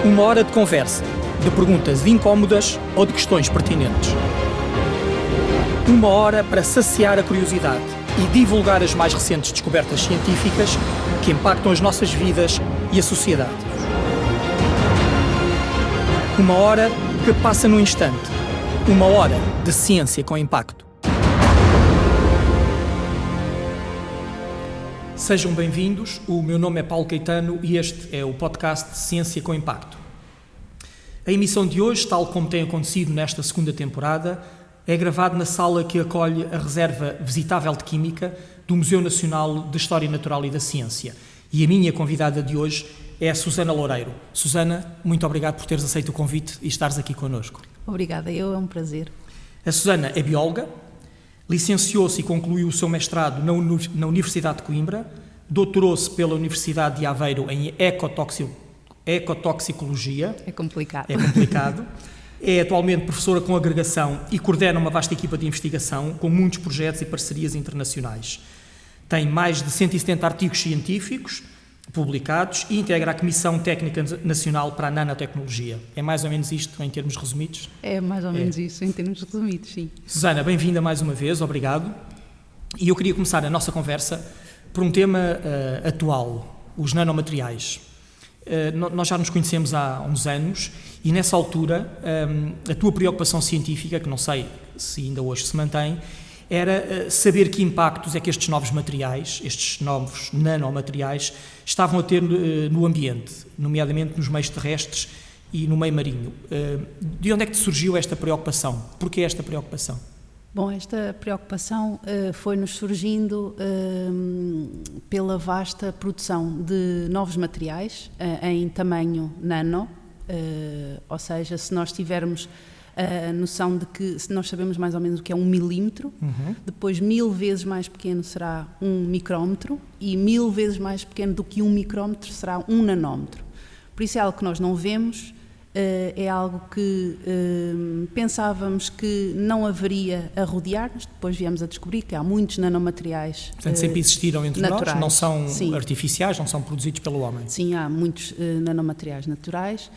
Uma hora de conversa, de perguntas incómodas ou de questões pertinentes. Uma hora para saciar a curiosidade e divulgar as mais recentes descobertas científicas que impactam as nossas vidas e a sociedade. Uma hora que passa num instante. Uma hora de ciência com impacto. Sejam bem-vindos, o meu nome é Paulo Caetano e este é o podcast Ciência com Impacto. A emissão de hoje, tal como tem acontecido nesta segunda temporada, é gravado na sala que acolhe a Reserva Visitável de Química do Museu Nacional de História Natural e da Ciência. E a minha convidada de hoje é a Susana Loureiro. Susana, muito obrigado por teres aceito o convite e estares aqui connosco. Obrigada, é um prazer. A Susana é bióloga, licenciou-se e concluiu o seu mestrado na Universidade de Coimbra, doutorou-se pela Universidade de Aveiro em ecotoxicologia. É complicado. É atualmente professora com agregação e coordena uma vasta equipa de investigação com muitos projetos e parcerias internacionais. Tem mais de 170 artigos científicos publicados e integra a Comissão Técnica Nacional para a Nanotecnologia. É mais ou menos isto em termos resumidos? É mais ou menos isso em termos resumidos, sim. Susana, bem-vinda mais uma vez, obrigado. E eu queria começar a nossa conversa por um tema atual, os nanomateriais. Nós já nos conhecemos há uns anos e nessa altura a tua preocupação científica, que não sei se ainda hoje se mantém, era saber que impactos é que estes novos materiais, estes novos nanomateriais, estavam a ter no ambiente, nomeadamente nos meios terrestres e no meio marinho. De onde é que te surgiu esta preocupação? Porquê esta preocupação? Bom, esta preocupação foi-nos surgindo pela vasta produção de novos materiais em tamanho nano, ou seja, se nós tivermos a noção de que, se nós sabemos mais ou menos o que é 1 milímetro, depois 1000 vezes mais pequeno será 1 micrómetro e 1000 vezes mais pequeno do que 1 micrómetro será 1 nanómetro. Por isso é algo que nós não vemos, é algo que pensávamos que não haveria a rodear-nos, depois viemos a descobrir que há muitos nanomateriais. Portanto, sempre existiram entre naturais. Nós, não são Sim. Artificiais, não são produzidos pelo homem. Sim, há muitos nanomateriais naturais.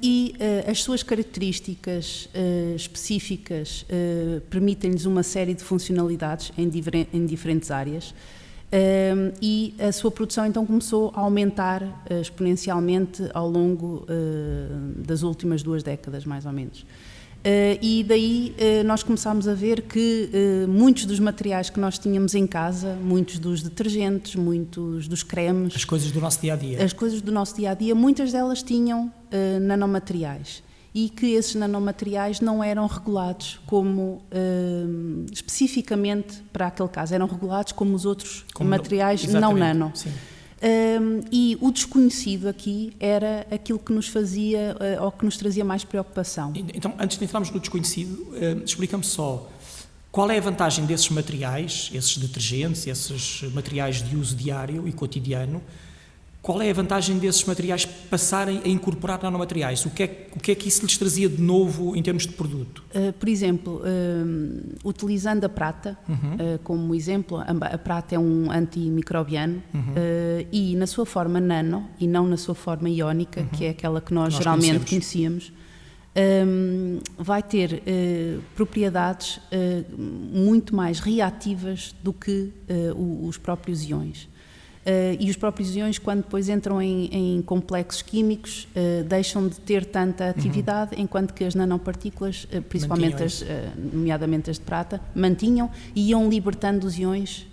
E as suas características específicas permitem-lhes uma série de funcionalidades em diferentes áreas e a sua produção então começou a aumentar exponencialmente ao longo das últimas 2 décadas, mais ou menos. E daí nós começámos a ver que muitos dos materiais que nós tínhamos em casa, muitos dos detergentes, muitos dos cremes... As coisas do nosso dia-a-dia. As coisas do nosso dia-a-dia, muitas delas tinham nanomateriais e que esses nanomateriais não eram regulados como especificamente para aquele caso, eram regulados como os outros materiais não nano. Sim. E o desconhecido aqui era aquilo que nos fazia ou que nos trazia mais preocupação. Então, antes de entrarmos no desconhecido, explica-me só qual é a vantagem desses materiais, esses detergentes, esses materiais de uso diário e cotidiano, qual é a vantagem desses materiais passarem a incorporar nanomateriais? O que é que isso lhes trazia de novo em termos de produto? Por exemplo, utilizando a prata como exemplo, a prata é um antimicrobiano e na sua forma nano e não na sua forma iónica, que é aquela que nós geralmente conhecíamos, vai ter propriedades muito mais reativas do que os próprios íons. E os próprios íons, quando depois entram em complexos químicos, deixam de ter tanta atividade, enquanto que as nanopartículas, principalmente nomeadamente as de prata, mantinham e iam libertando os íons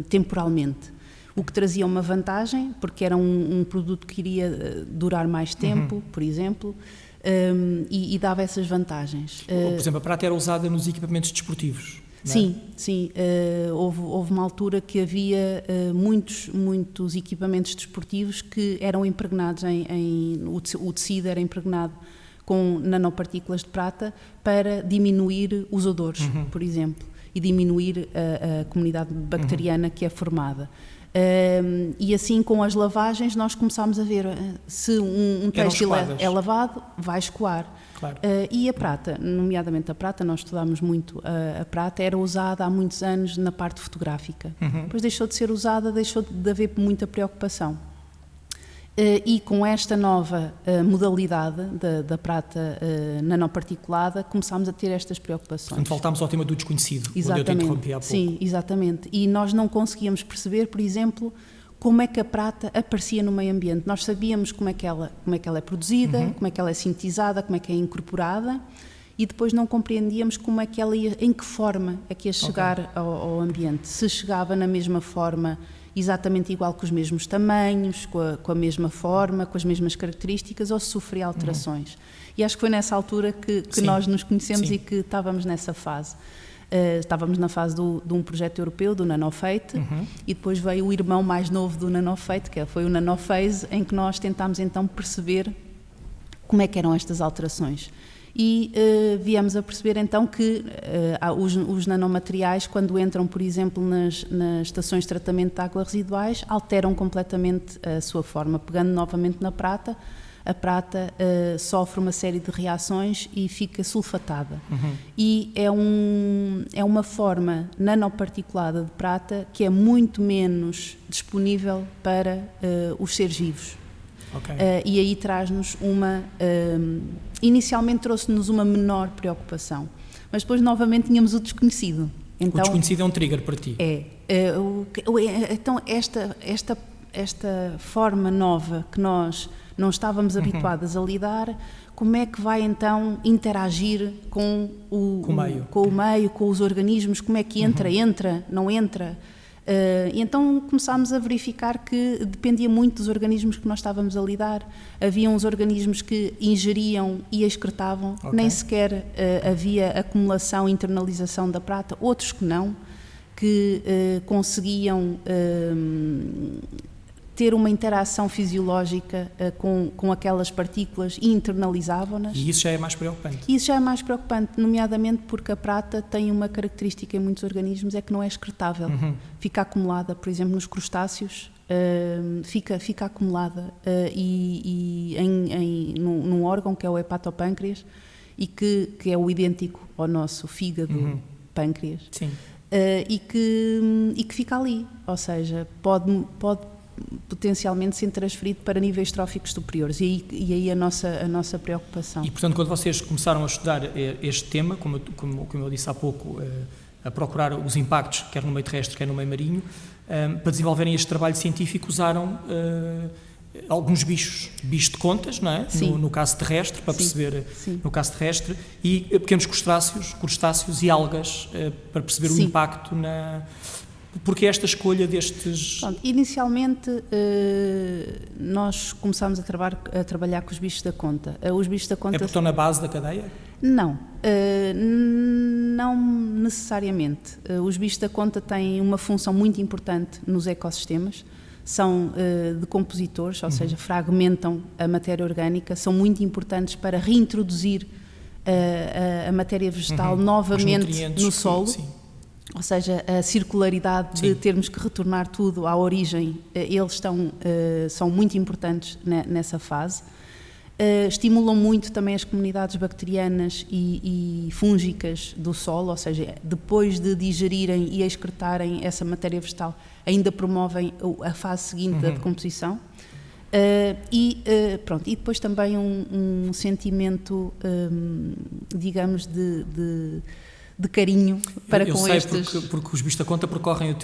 temporalmente. O que trazia uma vantagem, porque era um produto que iria durar mais tempo, por exemplo, e dava essas vantagens. Por exemplo, a prata era usada nos equipamentos desportivos. Sim. Houve uma altura que havia muitos equipamentos desportivos que eram impregnados o tecido era impregnado com nanopartículas de prata para diminuir os odores, por exemplo, e diminuir a comunidade bacteriana que é formada. E assim, com as lavagens, nós começámos a ver se um têxtil é lavado, vai escoar. Claro. E a prata, nomeadamente a prata, nós estudámos muito a prata, era usada há muitos anos na parte fotográfica. Depois deixou de ser usada, deixou de haver muita preocupação. E com esta nova modalidade da prata nanoparticulada, começámos a ter estas preocupações. Portanto, voltámos ao tema do desconhecido, exatamente, onde eu te interrompi há pouco. Sim, exatamente. E nós não conseguíamos perceber, por exemplo, como é que a prata aparecia no meio ambiente. Nós sabíamos como é que ela é produzida, como é que ela é sintetizada, como é que é incorporada, e depois não compreendíamos como é que ela ia, em que forma é que ia chegar ao ambiente. Se chegava na mesma forma, exatamente igual, com os mesmos tamanhos, com a mesma forma, com as mesmas características, ou se sofria alterações. E acho que foi nessa altura que nós nos conhecemos e que estávamos nessa fase. Estávamos na fase de um projeto europeu, do NanoFate, e depois veio o irmão mais novo do NanoFate, que foi o NanoPhase, em que nós tentámos então perceber como é que eram estas alterações. E viemos a perceber então que os nanomateriais, quando entram, por exemplo, nas estações de tratamento de águas residuais, alteram completamente a sua forma. Pegando novamente na prata, a prata sofre uma série de reações e fica sulfatada. E é uma forma nanoparticulada de prata que é muito menos disponível para os seres vivos. E aí traz-nos inicialmente trouxe-nos uma menor preocupação, mas depois novamente tínhamos o desconhecido. Então, o desconhecido é um trigger para ti? Então esta forma nova que nós não estávamos habituadas a lidar, como é que vai então interagir com o meio, com os organismos, como é que entra, não entra? E então começámos a verificar que dependia muito dos organismos que nós estávamos a lidar. Havia uns organismos que ingeriam e excretavam, nem sequer havia acumulação, internalização da prata, outros que não, que conseguiam ter uma interação fisiológica com aquelas partículas e internalizavam-nas. E isso já é mais preocupante? Isso já é mais preocupante, nomeadamente porque a prata tem uma característica em muitos organismos, é que não é excretável. Fica acumulada, por exemplo, nos crustáceos, fica acumulada num órgão que é o hepatopâncreas e que é o idêntico ao nosso fígado, pâncreas. Sim. E que fica ali, ou seja, pode potencialmente ser transferido para níveis tróficos superiores e aí a nossa preocupação. E portanto, quando vocês começaram a estudar este tema, como eu disse há pouco, a procurar os impactos, quer no meio terrestre, quer no meio marinho, para desenvolverem este trabalho científico usaram alguns bichos de contas, não é? No caso terrestre, para perceber, no caso terrestre, e pequenos crustáceos e algas, para perceber o impacto Porque esta escolha destes... Pronto, inicialmente nós começámos a trabalhar com os bichos da conta. Os bichos da conta... É porque estão na base da cadeia? Não, não necessariamente. Os bichos da conta têm uma função muito importante nos ecossistemas. São decompositores, ou seja, fragmentam a matéria orgânica, são muito importantes para reintroduzir a matéria vegetal novamente no solo. Ou seja, a circularidade de termos que retornar tudo à origem, eles são muito importantes nessa fase. Estimulam muito também as comunidades bacterianas e fúngicas do solo, ou seja, depois de digerirem e excretarem essa matéria vegetal, ainda promovem a fase seguinte da decomposição. E depois também um sentimento, digamos, de carinho para com estes... Eu sei porque os bichos da conta percorrem a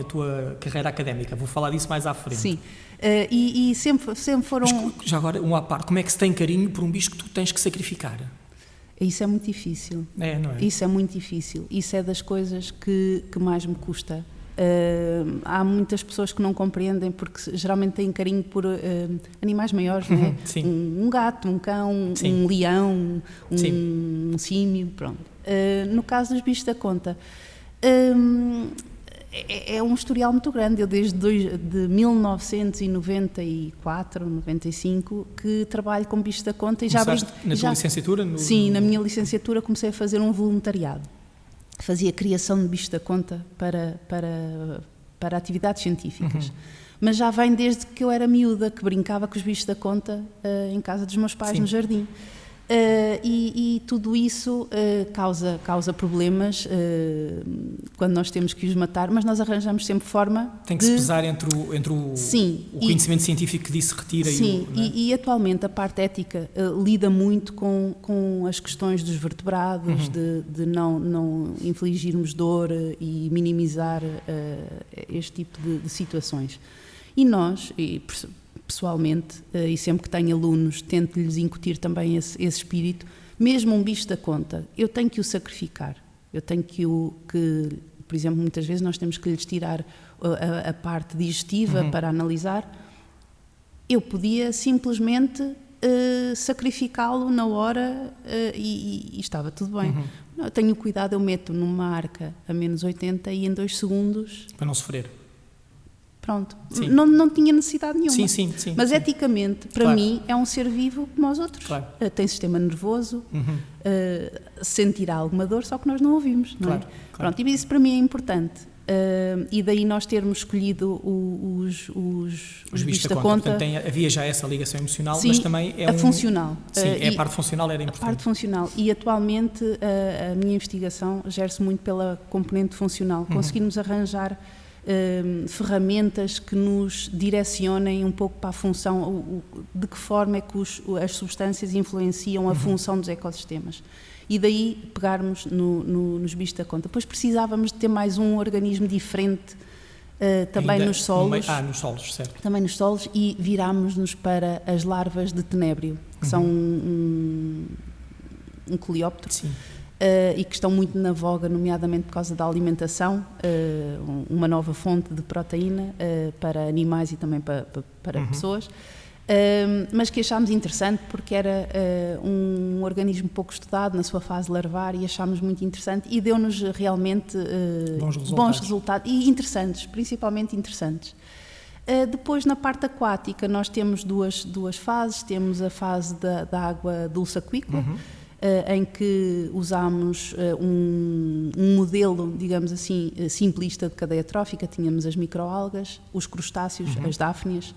tua carreira académica. Vou falar disso mais à frente. Sim, e sempre foram... Mas, já agora, à parte, como é que se tem carinho por um bicho que tu tens que sacrificar? Isso é muito difícil. Não é? Isso é muito difícil. Isso é das coisas que mais me custa. Há muitas pessoas que não compreendem porque geralmente têm carinho por animais maiores, não é? Um gato, um cão, um leão, um símio, pronto. No caso dos bichos da conta, é um historial muito grande. Eu desde 1994, 95, que trabalho com bichos da conta. E na tua licenciatura? Sim, na minha licenciatura comecei a fazer um voluntariado. Fazia criação de bichos da conta para atividades científicas. Mas já vem desde que eu era miúda, que brincava com os bichos da conta em casa dos meus pais, no jardim. E tudo isso causa problemas quando nós temos que os matar, mas nós arranjamos sempre forma. Tem que se pesar entre o conhecimento científico que disso retira e atualmente a parte ética lida muito com as questões dos vertebrados, de não infligirmos dor e minimizar este tipo de situações. E nós, pessoalmente, e sempre que tenho alunos, tento-lhes incutir também esse espírito. Mesmo um bicho da conta, eu tenho que o sacrificar. Eu tenho que, por exemplo, muitas vezes nós temos que lhes tirar a parte digestiva para analisar. Eu podia simplesmente sacrificá-lo na hora e estava tudo bem. Eu tenho cuidado, eu meto numa arca a menos 80 e em 2 segundos... Para não sofrer. Pronto, não tinha necessidade nenhuma. Sim. Mas eticamente, para mim, é um ser vivo como os outros. Claro. Tem sistema nervoso, sentirá alguma dor, só que nós não ouvimos. Não é? Claro. Pronto, e isso para mim é importante. E daí nós termos escolhido os bichos da conta. Portanto, havia já essa ligação emocional, sim, mas também é funcional. Sim, a parte funcional era importante. A parte funcional. E atualmente a minha investigação gera-se muito pela componente funcional. Conseguirmos arranjar ferramentas que nos direcionem um pouco para a função, de que forma é que as substâncias influenciam a função dos ecossistemas. E daí pegarmos nos bichos da conta. Depois precisávamos de ter mais um organismo diferente também nos solos. Nos solos, certo. Também nos solos, e virámos-nos para as larvas de tenébrio, que são um coleóptero. Sim. E que estão muito na voga, nomeadamente por causa da alimentação, uma nova fonte de proteína para animais e também para pessoas, mas que achámos interessante porque era um organismo pouco estudado na sua fase larvar, e achámos muito interessante e deu-nos realmente bons resultados e interessantes, principalmente interessantes. Depois, na parte aquática, nós temos duas fases. Temos a fase da água dulce aquícola, em que usámos um modelo, digamos assim, simplista de cadeia trófica. Tínhamos as microalgas, os crustáceos, as dáfnias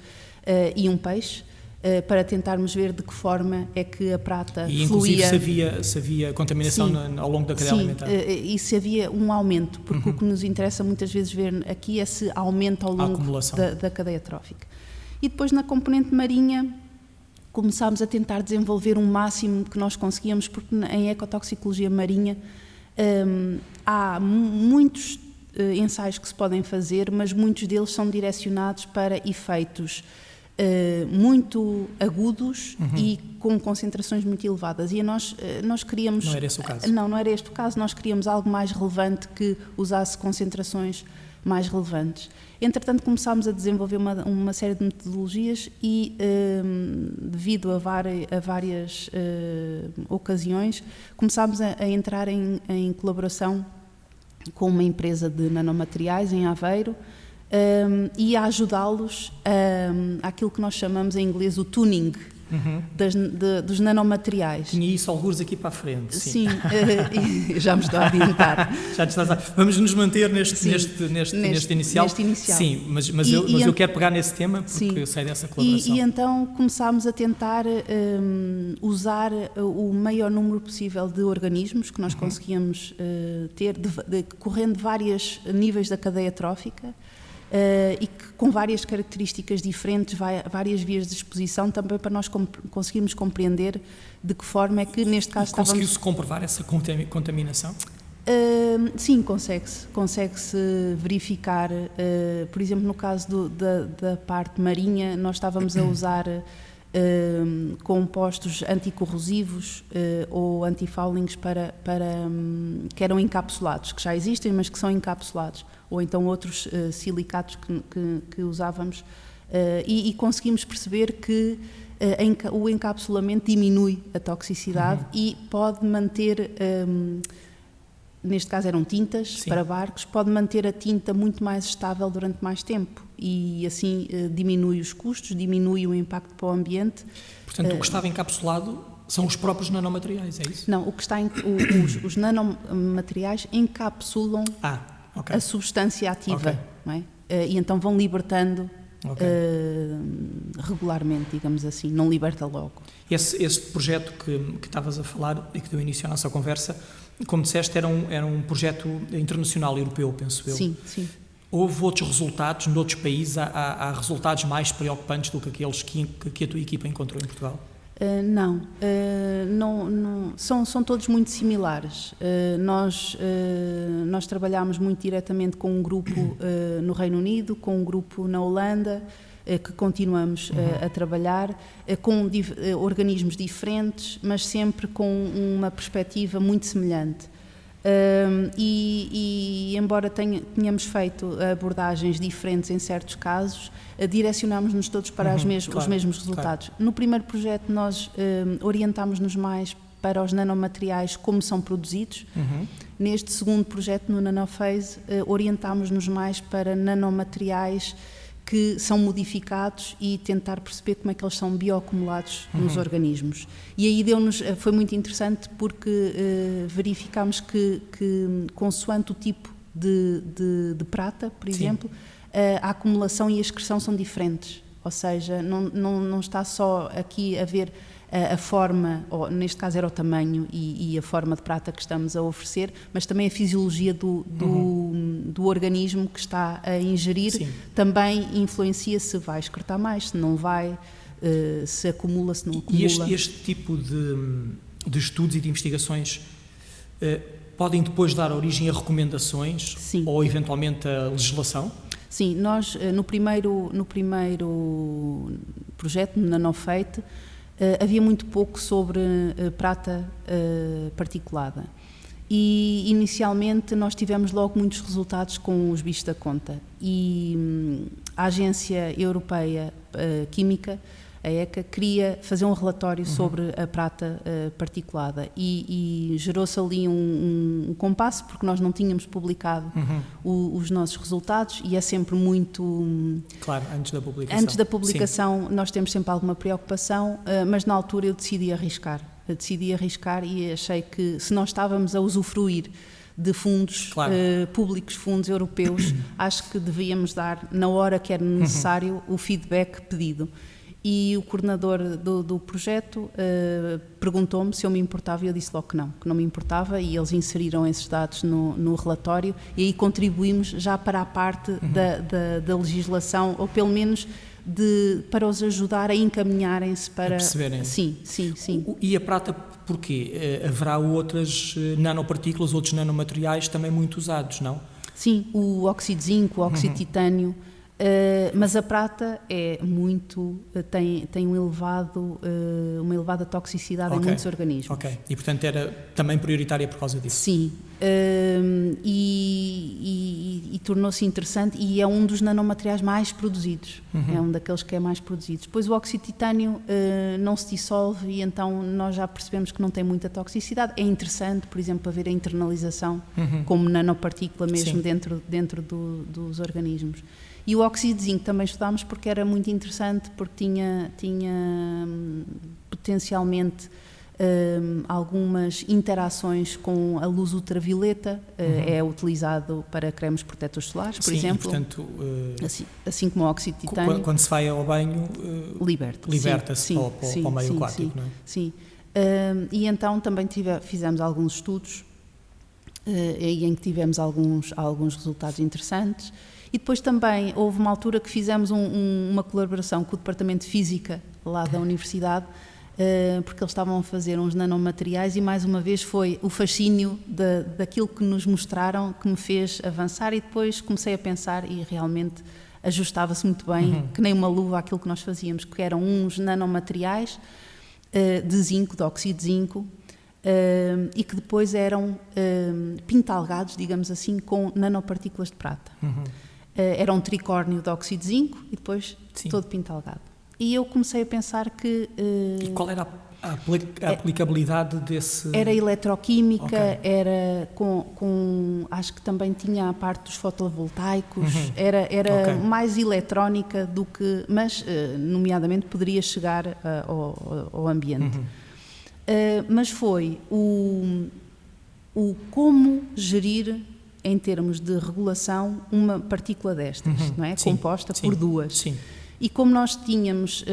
e um peixe, para tentarmos ver de que forma é que a prata fluía. E inclusive se havia contaminação ao longo da cadeia alimentar. E se havia um aumento, porque o que nos interessa muitas vezes ver aqui é se aumenta ao longo da cadeia trófica. E depois, na componente marinha, começámos a tentar desenvolver o máximo que nós conseguíamos, porque em ecotoxicologia marinha há muitos ensaios que se podem fazer, mas muitos deles são direcionados para efeitos muito agudos e com concentrações muito elevadas. E nós queríamos... Não era esse o caso? Não era este o caso. Nós queríamos algo mais relevante, que usasse concentrações mais relevantes. Entretanto, começámos a desenvolver uma série de metodologias e, devido a várias ocasiões, começámos a entrar em colaboração com uma empresa de nanomateriais em Aveiro, e a ajudá-los àquilo que nós chamamos em inglês o tuning dos nanomateriais. Tinha isso alguns aqui para a frente. Sim, já me estou a adiantar. Vamos nos manter neste inicial. Neste inicial. Sim, mas eu quero pegar nesse tema porque eu sei dessa colaboração. E então começámos a tentar usar o maior número possível de organismos que nós conseguíamos ter, correndo vários níveis da cadeia trófica, e que com várias características diferentes, várias vias de exposição, também para nós conseguirmos compreender de que forma é que neste caso estávamos... Conseguiu-se comprovar essa contaminação? Sim, consegue-se verificar. Por exemplo, no caso da parte marinha, nós estávamos a usar compostos anticorrosivos ou antifoulings que eram encapsulados, que já existem, mas que são encapsulados, ou então outros silicatos que usávamos, e conseguimos perceber que o encapsulamento diminui a toxicidade e pode manter, neste caso eram tintas para barcos, pode manter a tinta muito mais estável durante mais tempo, e assim diminui os custos, diminui o impacto para o ambiente. Portanto, o que estava encapsulado são os próprios nanomateriais, é isso? Não, o que está os nanomateriais encapsulam a substância ativa, não é? E então vão libertando regularmente, digamos assim, não liberta logo. Esse projeto que estavas a falar e que deu início à nossa conversa, como disseste, era um projeto internacional, europeu, penso eu. Sim, sim. Houve outros resultados noutros países? Há resultados mais preocupantes do que aqueles que a tua equipa encontrou em Portugal? Não, são todos muito similares. Nós trabalhámos muito diretamente com um grupo no Reino Unido, com um grupo na Holanda, que continuamos a trabalhar, com organismos diferentes, mas sempre com uma perspectiva muito semelhante. E embora tenhamos feito abordagens diferentes em certos casos, direcionámos-nos todos para os mesmos resultados. Claro. No primeiro projeto nós orientámos-nos mais para os nanomateriais como são produzidos. Neste segundo projeto, no Nanophase, orientámos-nos mais para nanomateriais que são modificados e tentar perceber como é que eles são bioacumulados nos organismos. E aí foi muito interessante porque verificámos que consoante o tipo de prata, por exemplo, a acumulação e a excreção são diferentes. Ou seja, não está só aqui a ver a forma, ou neste caso era o tamanho e a forma de prata que estamos a oferecer, mas também a fisiologia do organismo que está a ingerir. Sim. Também influencia se vai excretar mais, se não vai, se acumula, se não acumula. E este tipo de estudos e de investigações podem depois dar origem a recomendações? Sim. Ou eventualmente a legislação? Sim, nós no primeiro projeto, no Nanofate, havia muito pouco sobre prata particulada. E inicialmente nós tivemos logo muitos resultados com os bichos da conta. E a Agência Europeia Química, a ECA, queria fazer um relatório sobre a prata particulada e gerou-se ali um compasso, porque nós não tínhamos publicado os nossos resultados e é sempre muito... Claro, antes da publicação. Antes da publicação. Sim. Nós temos sempre alguma preocupação, mas na altura eu decidi arriscar e achei que se nós estávamos a usufruir de fundos públicos, fundos europeus, acho que devíamos dar, na hora que era necessário, o feedback pedido. E o coordenador do projeto perguntou-me se eu me importava e eu disse logo que não me importava, e eles inseriram esses dados no relatório e aí contribuímos já para a parte da legislação, ou pelo menos para os ajudar a encaminharem-se para... A perceberem. Sim. E a prata porquê? Haverá outras nanopartículas, outros nanomateriais também muito usados, não? Sim, o óxido de zinco, o óxido de titânio. Mas a prata tem uma elevada toxicidade em muitos organismos. Ok, e portanto era também prioritária por causa disso? Sim, e tornou-se interessante e é um dos nanomateriais mais produzidos, é um daqueles que é mais produzido. Depois o óxido de titânio não se dissolve e então nós já percebemos que não tem muita toxicidade. É interessante, por exemplo, para ver a internalização como nanopartícula mesmo dentro dos organismos. E o óxido de zinco também estudámos porque era muito interessante, porque tinha potencialmente algumas interações com a luz ultravioleta, é utilizado para cremes protetores solares, por exemplo. E, portanto, assim como o óxido de titânio. Quando se vai ao banho, liberta-se para o meio aquático, não é? Sim. E então também fizemos alguns estudos em que tivemos alguns resultados interessantes. E depois também houve uma altura que fizemos uma colaboração com o Departamento de Física lá da Universidade, porque eles estavam a fazer uns nanomateriais e mais uma vez foi o fascínio daquilo que nos mostraram que me fez avançar e depois comecei a pensar e realmente ajustava-se muito bem, que nem uma luva àquilo que nós fazíamos, que eram uns nanomateriais de zinco, de óxido de zinco, e que depois eram pintalgados, digamos assim, com nanopartículas de prata. Era um tricórnio de óxido de zinco e depois todo pintalgado. E eu comecei a pensar que... E qual era a aplicabilidade desse... Era eletroquímica, era acho que também tinha a parte dos fotovoltaicos, era mais eletrónica do que... Mas, nomeadamente, poderia chegar ao ambiente. Mas foi o como gerir em termos de regulação, uma partícula destas, não é? Sim, Composta sim, por duas. Sim. E como nós tínhamos,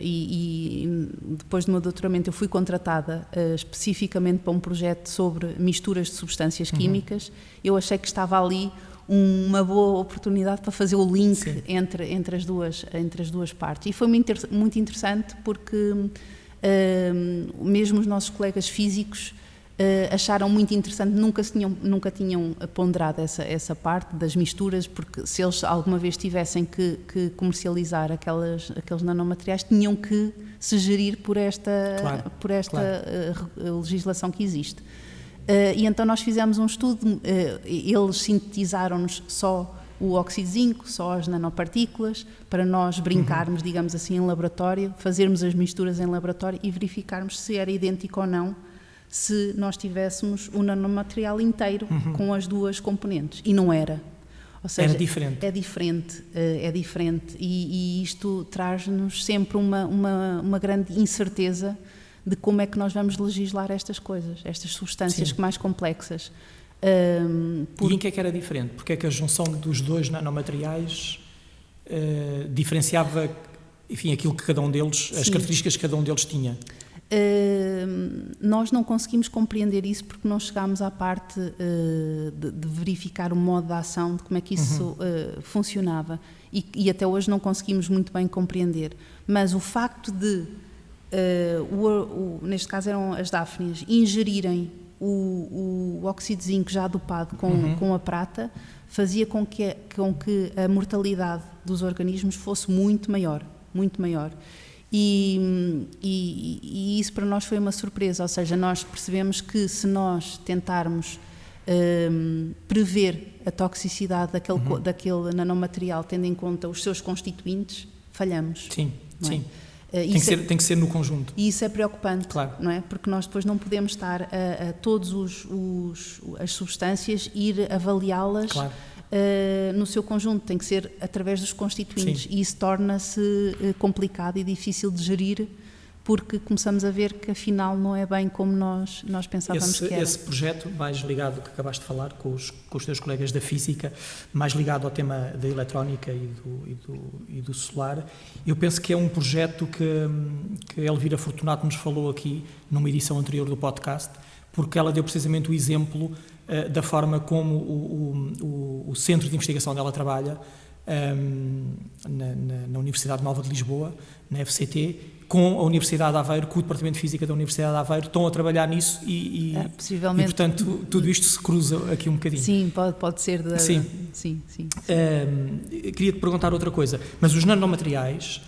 e depois do meu doutoramento eu fui contratada especificamente para um projeto sobre misturas de substâncias químicas, eu achei que estava ali uma boa oportunidade para fazer o link entre as duas partes. E foi muito interessante porque mesmo os nossos colegas físicos acharam muito interessante, nunca tinham ponderado essa parte das misturas, porque se eles alguma vez tivessem que comercializar aqueles nanomateriais, tinham que se gerir por esta legislação que existe. E então nós fizemos um estudo, eles sintetizaram-nos só o óxido de zinco, só as nanopartículas, para nós brincarmos, digamos assim, em laboratório, fazermos as misturas em laboratório e verificarmos se era idêntico ou não, se nós tivéssemos o nanomaterial inteiro com as duas componentes. E não era. Ou seja, era diferente. É diferente. E isto traz-nos sempre uma grande incerteza de como é que nós vamos legislar estas coisas, estas substâncias mais complexas. E em que é que era diferente? Porque é que a junção dos dois nanomateriais diferenciava, enfim, aquilo que cada um deles, as características que cada um deles tinha? Nós não conseguimos compreender isso porque não chegámos à parte de verificar o modo de ação, de como é que isso funcionava, e até hoje não conseguimos muito bem compreender. Mas o facto de, neste caso eram as dáfnias, ingerirem o óxido de zinco já dopado com a prata, fazia com que a mortalidade dos organismos fosse muito maior. E isso para nós foi uma surpresa, ou seja, nós percebemos que se nós tentarmos prever a toxicidade daquele nanomaterial, tendo em conta os seus constituintes, falhamos. Sim. Tem que ser no conjunto. E isso é preocupante, claro. Não é? Porque nós depois não podemos estar a todas as substâncias, ir avaliá-las. Claro. No seu conjunto, tem que ser através dos constituintes. Sim. E isso torna-se complicado e difícil de gerir, porque começamos a ver que afinal não é bem como nós pensávamos que era. Esse projeto, mais ligado, que acabaste de falar, com os teus colegas da física, mais ligado ao tema da eletrónica e do solar, eu penso que é um projeto que a Elvira Fortunato nos falou aqui numa edição anterior do podcast, porque ela deu precisamente o exemplo da forma como o centro de investigação onde ela trabalha, na Universidade Nova de Lisboa, na FCT, com a Universidade de Aveiro, com o Departamento de Física da Universidade de Aveiro, estão a trabalhar nisso e portanto, tudo isto se cruza aqui um bocadinho. Sim, pode ser. Sim. Queria-te perguntar outra coisa, mas os nanomateriais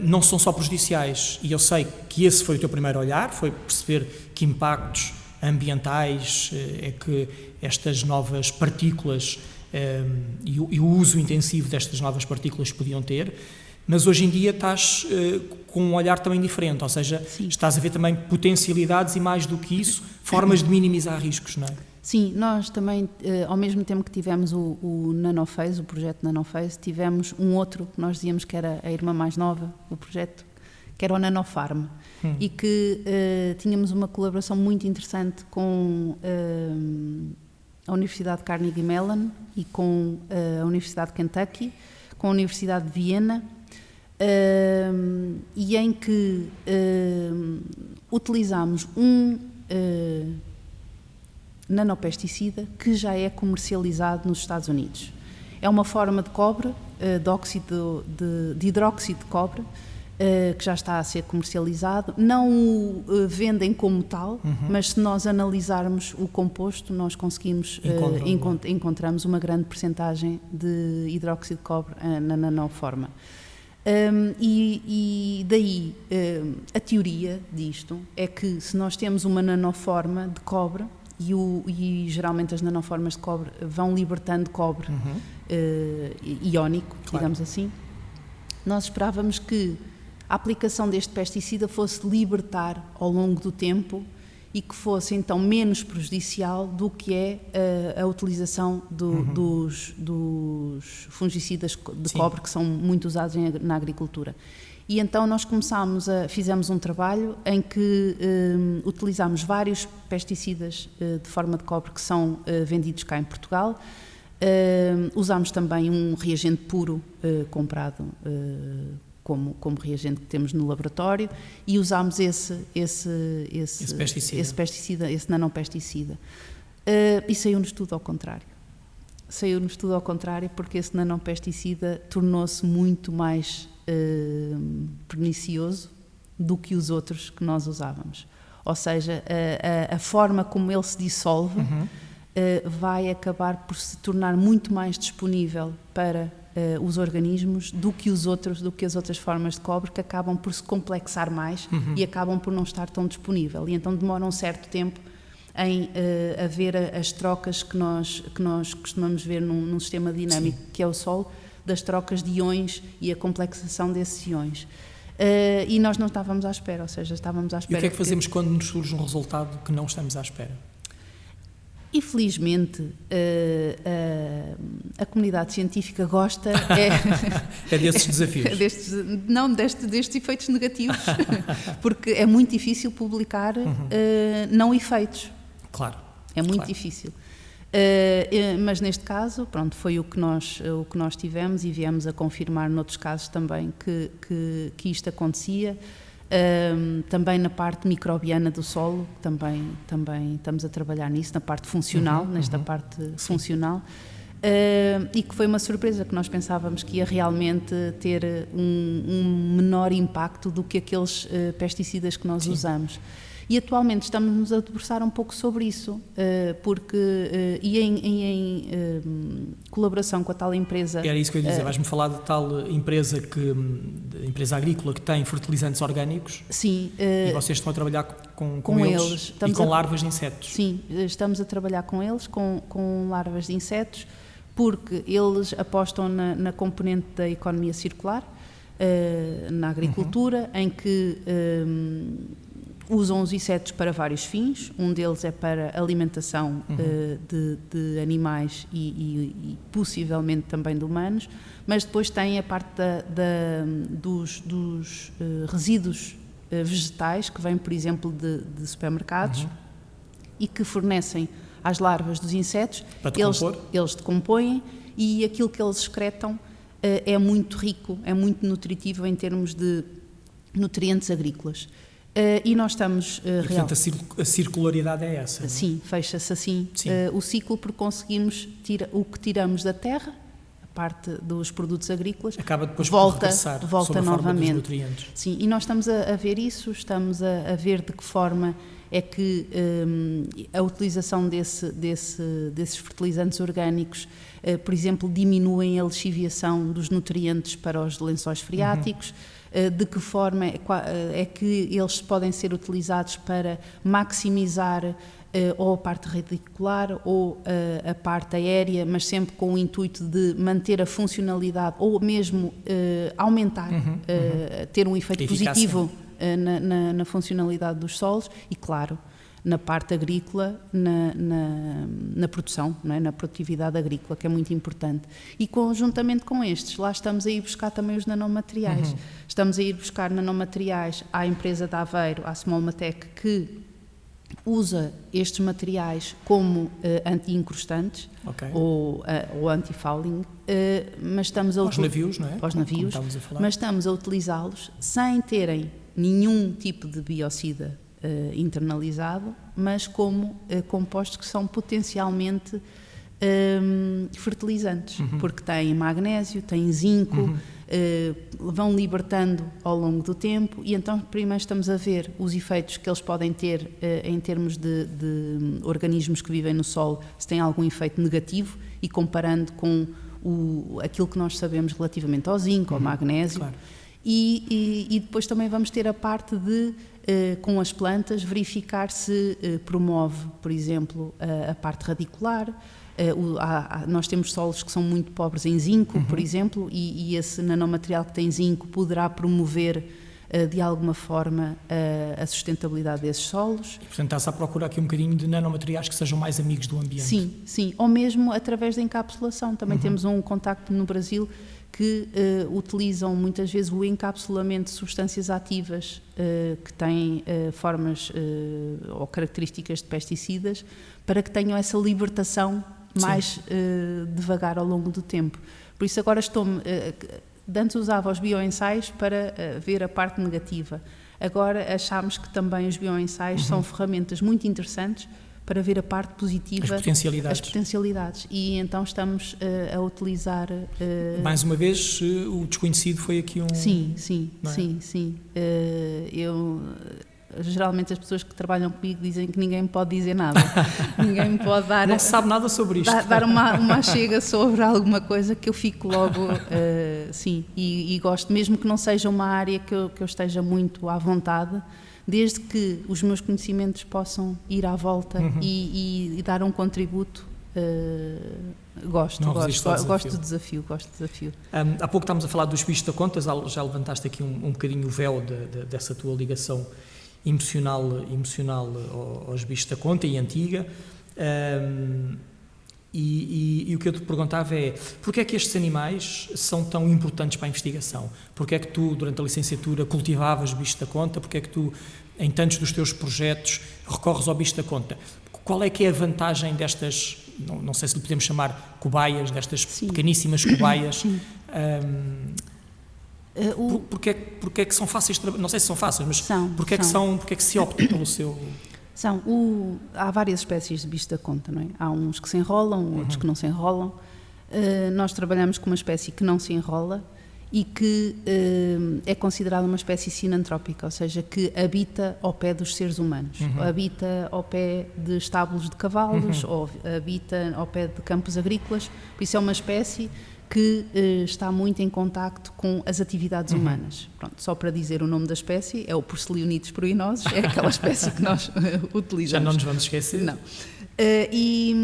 não são só prejudiciais, e eu sei que esse foi o teu primeiro olhar, foi perceber que impactos ambientais é que estas novas partículas e o uso intensivo destas novas partículas podiam ter, mas hoje em dia estás com um olhar também diferente, ou seja, estás a ver também potencialidades e, mais do que isso, formas de minimizar riscos, não é? Sim, nós também, ao mesmo tempo que tivemos o Nanophase, o projeto Nanophase, tivemos um outro que nós dizíamos que era a irmã mais nova, o projeto, que era o Nanofarm, e que tínhamos uma colaboração muito interessante com a Universidade de Carnegie Mellon e com a Universidade de Kentucky, com a Universidade de Viena, e em que utilizámos um nanopesticida que já é comercializado nos Estados Unidos. É uma forma de cobre, de hidróxido de cobre, que já está a ser comercializado. Não o vendem como tal, mas se nós analisarmos o composto, nós conseguimos encontramos uma grande percentagem de hidróxido de cobre na nanoforma. E daí a teoria disto é que se nós temos uma nanoforma de cobre, e geralmente as nanoformas de cobre vão libertando cobre iónico, digamos assim, nós esperávamos que a aplicação deste pesticida fosse libertar ao longo do tempo e que fosse então menos prejudicial do que é a utilização dos fungicidas de cobre, que são muito usados na agricultura. E então nós fizemos um trabalho em que utilizámos vários pesticidas de forma de cobre que são vendidos cá em Portugal. Usámos também um reagente puro comprado como reagente que temos no laboratório, e usámos esse pesticida, esse nanopesticida. E saiu-nos tudo ao contrário. Saiu-nos tudo ao contrário, porque esse nanopesticida tornou-se muito mais pernicioso do que os outros que nós usávamos. Ou seja, a forma como ele se dissolve vai acabar por se tornar muito mais disponível para os organismos do que as outras formas de cobre, que acabam por se complexar mais e acabam por não estar tão disponível. E então demora um certo tempo em haver as trocas que nós costumamos ver num sistema dinâmico, que é o solo, das trocas de íons e a complexação desses íons. E nós não estávamos à espera, ou seja, estávamos à espera... E o que é que fazemos quando nos surge um resultado que não estamos à espera? Infelizmente, a comunidade científica gosta... É desses desafios. Destes efeitos negativos, porque é muito difícil publicar não efeitos. Claro. É muito difícil. Mas neste caso, pronto, foi o que nós tivemos, e viemos a confirmar noutros casos também que isto acontecia. Também na parte microbiana do solo, também estamos a trabalhar nisso, na parte funcional, nesta parte funcional, e que foi uma surpresa, que nós pensávamos que ia realmente ter um menor impacto do que aqueles pesticidas que nós usamos. E atualmente estamos-nos a debruçar um pouco sobre isso, porque em colaboração com a tal empresa... Era isso que eu ia dizer, vais-me falar de tal empresa agrícola que tem fertilizantes orgânicos? Sim. E vocês estão a trabalhar com eles e com larvas de insetos? Sim, estamos a trabalhar com eles, com larvas de insetos, porque eles apostam na componente da economia circular, na agricultura, em que... usam os insetos para vários fins. Um deles é para alimentação de animais e possivelmente também de humanos, mas depois tem a parte dos resíduos vegetais que vêm, por exemplo, de supermercados e que fornecem às larvas dos insetos. Eles decompõem, e aquilo que eles excretam é muito rico, é muito nutritivo em termos de nutrientes agrícolas. E nós estamos... portanto, a circularidade é essa? Sim, não é? Fecha-se assim o ciclo, porque conseguimos o que tiramos da terra, a parte dos produtos agrícolas, acaba depois volta sob a novamente. Forma dos nutrientes. Sim, e nós estamos a ver isso, estamos a ver de que forma é que a utilização desses fertilizantes orgânicos, por exemplo, diminuem a lixiviação dos nutrientes para os lençóis freáticos, de que forma é que eles podem ser utilizados para maximizar ou a parte radicular ou a parte aérea, mas sempre com o intuito de manter a funcionalidade ou mesmo aumentar, ter um efeito positivo na funcionalidade dos solos e, claro, na parte agrícola, na produção, não é? Na produtividade agrícola, que é muito importante. E conjuntamente com estes, lá estamos a ir buscar também os nanomateriais. Estamos a ir buscar nanomateriais à empresa de Aveiro, à Smolmatec, que usa estes materiais como anti-incrustantes ou anti-fouling, mas estamos a para os navios, não é? Para os navios, como a falar. Mas estamos a utilizá-los sem terem nenhum tipo de biocida internalizado, mas como compostos que são potencialmente fertilizantes, porque têm magnésio, têm zinco, vão libertando ao longo do tempo, e então primeiro estamos a ver os efeitos que eles podem ter em termos de organismos que vivem no solo, se tem algum efeito negativo, e comparando com aquilo que nós sabemos relativamente ao zinco, ao magnésio. Claro. E depois também vamos ter a parte de, com as plantas, verificar se promove, por exemplo, a parte radicular. Nós temos solos que são muito pobres em zinco, por exemplo, e esse nanomaterial que tem zinco poderá promover de alguma forma a sustentabilidade desses solos. E, portanto, está-se a procurar aqui um bocadinho de nanomateriais que sejam mais amigos do ambiente. Sim, sim, ou mesmo através da encapsulação. Também temos um contacto no Brasil que utilizam muitas vezes o encapsulamento de substâncias ativas que têm formas ou características de pesticidas para que tenham essa libertação mais devagar ao longo do tempo. Por isso agora antes usava os bioensaios para ver a parte negativa. Agora achamos que também os bioensaios são ferramentas muito interessantes para ver a parte positiva, as potencialidades. E então estamos a utilizar... Mais uma vez, o desconhecido foi aqui um... Sim. Geralmente as pessoas que trabalham comigo dizem que ninguém me pode dizer nada. Ninguém me pode dar... Não se sabe nada sobre isto. Dar uma chega sobre alguma coisa que eu fico logo... E gosto, mesmo que não seja uma área que eu esteja muito à vontade, desde que os meus conhecimentos possam ir à volta e dar um contributo, gosto do desafio. Há pouco estávamos a falar dos bichos da conta, já levantaste aqui um bocadinho o véu dessa tua ligação emocional aos bichos da conta e antiga. E o que eu te perguntava é, porquê é que estes animais são tão importantes para a investigação? Porquê é que tu, durante a licenciatura, cultivavas bichos da conta? Porquê é que tu, em tantos dos teus projetos, recorres ao bicho da conta? Qual é que é a vantagem destas, não sei se lhe podemos chamar cobaias, destas pequeníssimas cobaias? Porquê é que são fáceis de trabalhar? Não sei se são fáceis, mas porquê é que se opta pelo seu... Há várias espécies de bicho da conta, não é? Há uns que se enrolam, outros que não se enrolam. Nós trabalhamos com uma espécie que não se enrola e que é considerada uma espécie sinantrópica, ou seja, que habita ao pé dos seres humanos, habita ao pé de estábulos de cavalos, ou habita ao pé de campos agrícolas. Por isso é uma espécie que está muito em contacto com as atividades humanas. Pronto, só para dizer o nome da espécie, é o Porcelionites pruinosus, é aquela espécie que nós utilizamos. Já não nos vamos esquecer. Não. E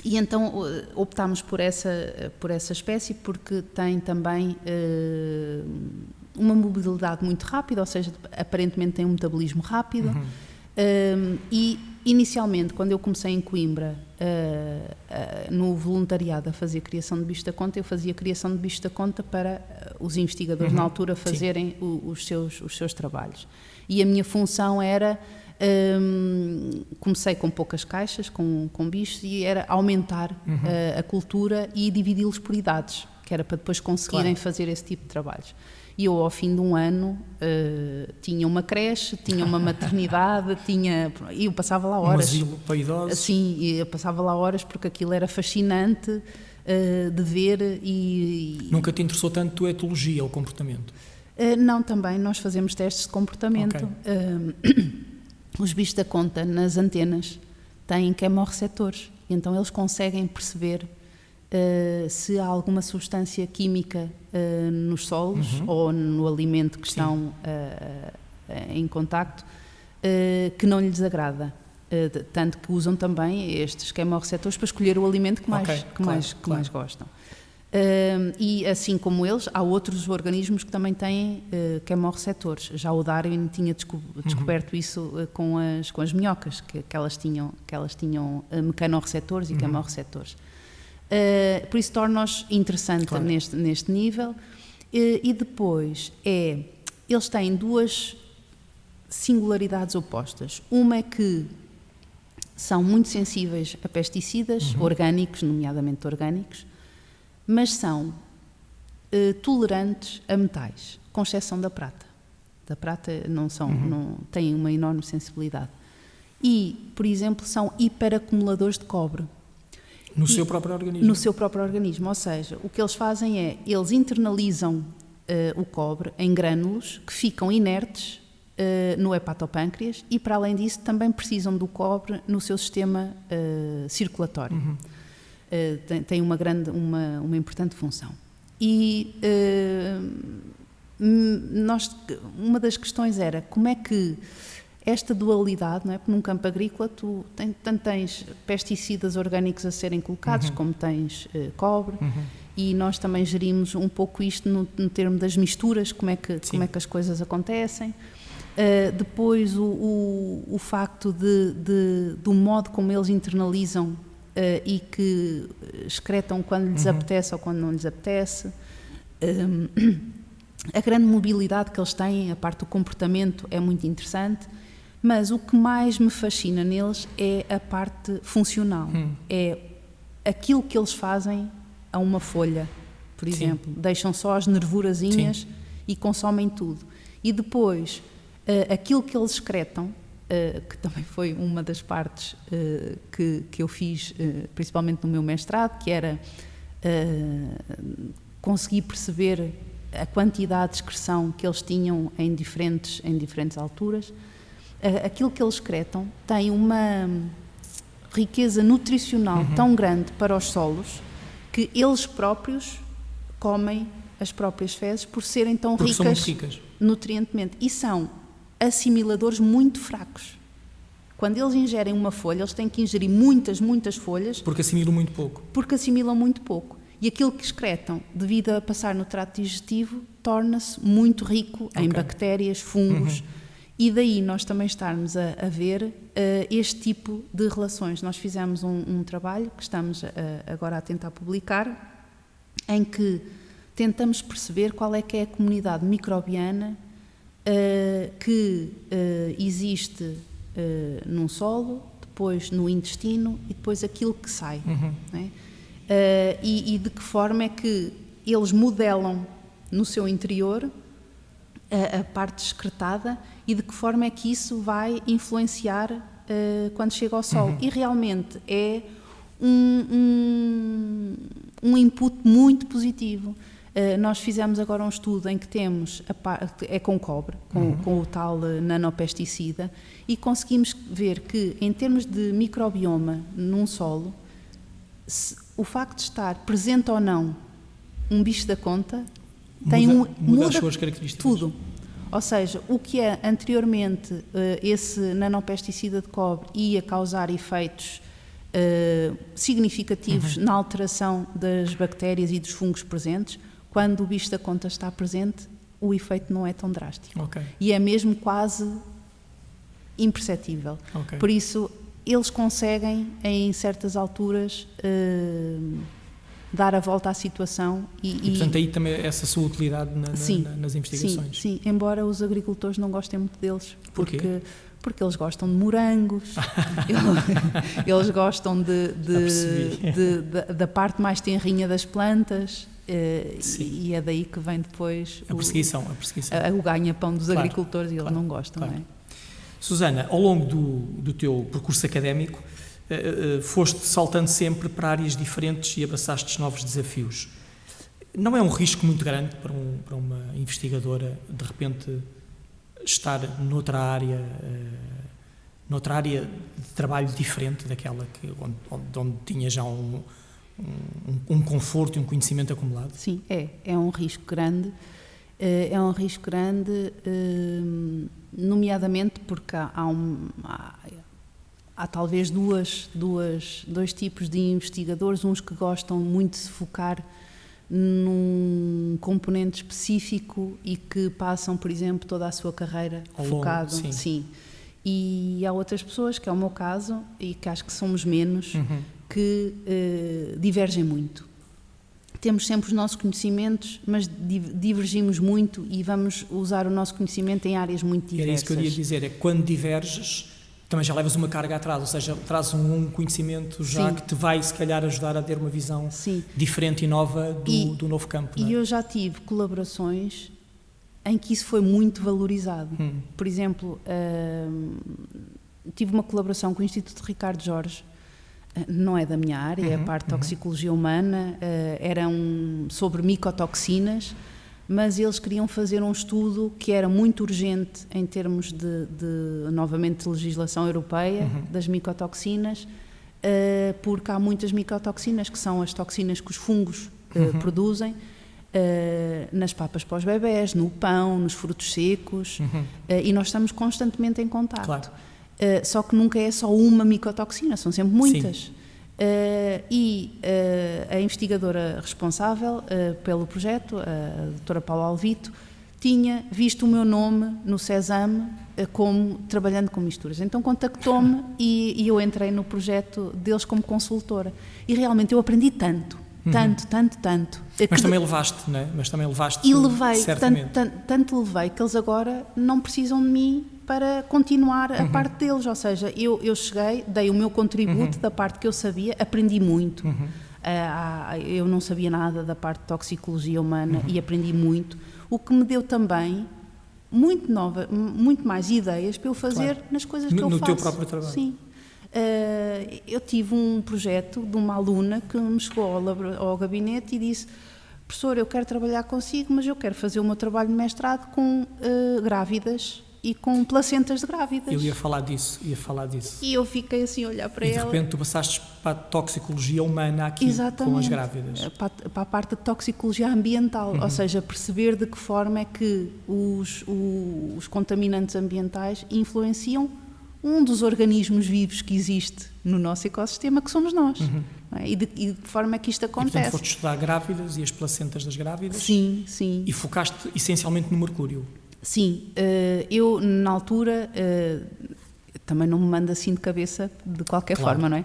então optámos por essa espécie porque tem também uma mobilidade muito rápida, ou seja, aparentemente tem um metabolismo rápido. E inicialmente, quando eu comecei em Coimbra, no voluntariado a fazer criação de bicho da conta, eu fazia criação de bicho da conta para os investigadores na altura fazerem os seus trabalhos. E a minha função era, comecei com poucas caixas, com bichos, e era aumentar a cultura e dividi-los por idades, que era para depois conseguirem fazer esse tipo de trabalhos. E eu, ao fim de um ano, tinha uma creche, tinha uma maternidade, e eu passava lá horas. Um asilo para idosos. Sim, e eu passava lá horas porque aquilo era fascinante de ver e... Nunca te interessou tanto a etologia, o comportamento? Não, também. Nós fazemos testes de comportamento. Os bichos da conta, nas antenas, têm quimorreceptores, e então eles conseguem perceber se há alguma substância química nos solos ou no alimento que estão em contacto que não lhes agrada. Tanto que usam também estes quimorreceptores para escolher o alimento que mais gostam. E assim como eles, há outros organismos que também têm quimorreceptores. Já o Darwin tinha descoberto isso com as minhocas, que elas tinham mecanorreceptores e quimorreceptores. Por isso torna-nos interessante neste nível. E depois eles têm duas singularidades opostas. Uma é que são muito sensíveis a pesticidas orgânicos, nomeadamente orgânicos, mas são tolerantes a metais, com exceção da prata. Da prata não têm uma enorme sensibilidade. E, por exemplo, são hiperacumuladores de cobre. No seu próprio organismo? No seu próprio organismo, ou seja, o que eles fazem é, eles internalizam o cobre em grânulos que ficam inertes no hepatopâncreas e, para além disso, também precisam do cobre no seu sistema circulatório. Tem uma importante função. E uma das questões era como é que esta dualidade, não é? Porque num campo agrícola tu tanto tens pesticidas orgânicos a serem colocados como tens cobre e nós também gerimos um pouco isto no termo das misturas, como é que as coisas acontecem. Depois o facto do modo como eles internalizam e que excretam quando lhes apetece ou quando não lhes apetece. A grande mobilidade que eles têm, a parte do comportamento é muito interessante, mas o que mais me fascina neles é a parte funcional. É aquilo que eles fazem a uma folha, por exemplo. Deixam só as nervurazinhas e consomem tudo. E depois, aquilo que eles excretam, que também foi uma das partes que eu fiz, principalmente no meu mestrado, que era conseguir perceber a quantidade de excreção que eles tinham em diferentes alturas. Aquilo que eles excretam tem uma riqueza nutricional tão grande para os solos que eles próprios comem as próprias fezes por serem tão ricas nutrientemente. E são assimiladores muito fracos. Quando eles ingerem uma folha, eles têm que ingerir muitas folhas. Porque assimilam muito pouco. E aquilo que excretam, devido a passar no trato digestivo, torna-se muito rico em bactérias, fungos. E daí nós também estarmos a ver este tipo de relações. Nós fizemos um trabalho que estamos agora a tentar publicar, em que tentamos perceber qual é que é a comunidade microbiana que existe num solo, depois no intestino e depois aquilo que sai. Não é? E de que forma é que eles modelam no seu interior a parte excretada e de que forma é que isso vai influenciar quando chega ao solo. E realmente é um input muito positivo. Nós fizemos agora um estudo em que temos, é com cobre, com o tal nanopesticida, e conseguimos ver que, em termos de microbioma num solo, o facto de estar presente ou não um bicho da conta muda as suas características. Tudo. Ou seja, o que anteriormente esse nanopesticida de cobre ia causar efeitos significativos na alteração das bactérias e dos fungos presentes, quando o bicho da conta está presente, o efeito não é tão drástico. E é mesmo quase imperceptível. Por isso, eles conseguem, em certas alturas, dar a volta à situação. E portanto, aí também essa sua utilidade nas investigações. Sim, embora os agricultores não gostem muito deles. Porquê? Porque eles gostam de morangos, eles gostam da parte mais tenrinha das plantas, e é daí que vem depois a perseguição. O ganha-pão dos agricultores, e eles não gostam. Não é? Susana, ao longo do teu percurso académico, foste saltando sempre para áreas diferentes e abraçaste novos desafios. Não é um risco muito grande para uma investigadora, de repente, estar noutra área de trabalho diferente daquela onde tinha já um conforto e um conhecimento acumulado? Sim, é um risco grande. É um risco grande, nomeadamente porque há talvez dois tipos de investigadores, uns que gostam muito de se focar num componente específico e que passam, por exemplo, toda a sua carreira focado. Sim. E há outras pessoas, que é o meu caso, e que acho que somos menos, que divergem muito. Temos sempre os nossos conhecimentos, mas divergimos muito e vamos usar o nosso conhecimento em áreas muito diversas. Era isso que eu ia dizer, é que quando diverges, também já levas uma carga atrás, ou seja, traz um conhecimento já que te vai, se calhar, ajudar a ter uma visão diferente e nova do novo campo. E eu já tive colaborações em que isso foi muito valorizado. Por exemplo, tive uma colaboração com o Instituto Ricardo Jorge, não é da minha área, é a parte de toxicologia humana, era sobre micotoxinas, mas eles queriam fazer um estudo que era muito urgente em termos novamente, de legislação europeia, das micotoxinas, porque há muitas micotoxinas, que são as toxinas que os fungos produzem, nas papas para os bebés, no pão, nos frutos secos, e nós estamos constantemente em contacto. Claro. Só que nunca é só uma micotoxina, são sempre muitas. A investigadora responsável pelo projeto, a doutora Paula Alvito, tinha visto o meu nome no CESAM como trabalhando com misturas. Então contactou-me e eu entrei no projeto deles como consultora. E realmente eu aprendi tanto. Mas também levaste, não é? E levei, certamente. tanto levei que eles agora não precisam de mim para continuar a parte deles. Ou seja, eu cheguei, dei o meu contributo da parte que eu sabia, aprendi muito. Eu não sabia nada da parte de toxicologia humana e aprendi muito, o que me deu também muito mais ideias para eu fazer nas coisas que eu faço. No teu próprio trabalho. Sim. Eu tive um projeto de uma aluna que me chegou ao gabinete e disse: professor, eu quero trabalhar consigo, mas eu quero fazer o meu trabalho de mestrado com grávidas e com placentas de grávidas. Eu ia falar disso. E eu fiquei assim a olhar para ela. E de repente tu passaste para a toxicologia humana aqui. Exatamente, com as grávidas. Para a parte de toxicologia ambiental, ou seja, perceber de que forma é que os contaminantes ambientais influenciam um dos organismos vivos que existe no nosso ecossistema, que somos nós. E de que forma é que isto acontece. E portanto foste estudar grávidas e as placentas das grávidas? Sim. E focaste essencialmente no mercúrio? Sim, eu na altura também não me mando assim de cabeça de qualquer forma, não é?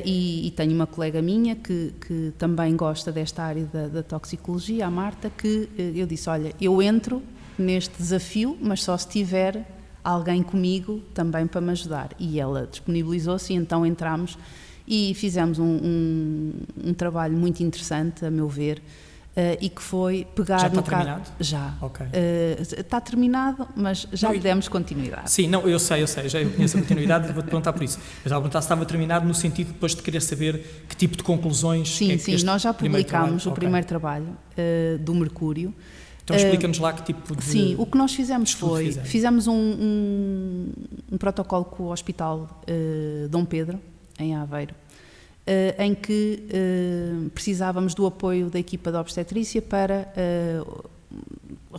E tenho uma colega minha que também gosta desta área da toxicologia, a Marta, que eu disse: olha, eu entro neste desafio, mas só se tiver alguém comigo também para me ajudar. E ela disponibilizou-se e então entramos e fizemos um trabalho muito interessante, a meu ver, e que foi pegar... Já está terminado? Já. Ok. Está terminado, mas já lhe demos continuidade. Sim, não, eu sei, já eu conheço a continuidade e vou-te perguntar por isso. Mas estava a perguntar se estava terminado no sentido depois de querer saber que tipo de conclusões... Sim, nós já publicámos o primeiro trabalho do mercúrio. Então explica-nos lá que tipo de... Sim, o que nós fizemos foi, fizemos um protocolo com o Hospital Dom Pedro, em Aveiro, em que precisávamos do apoio da equipa de obstetrícia para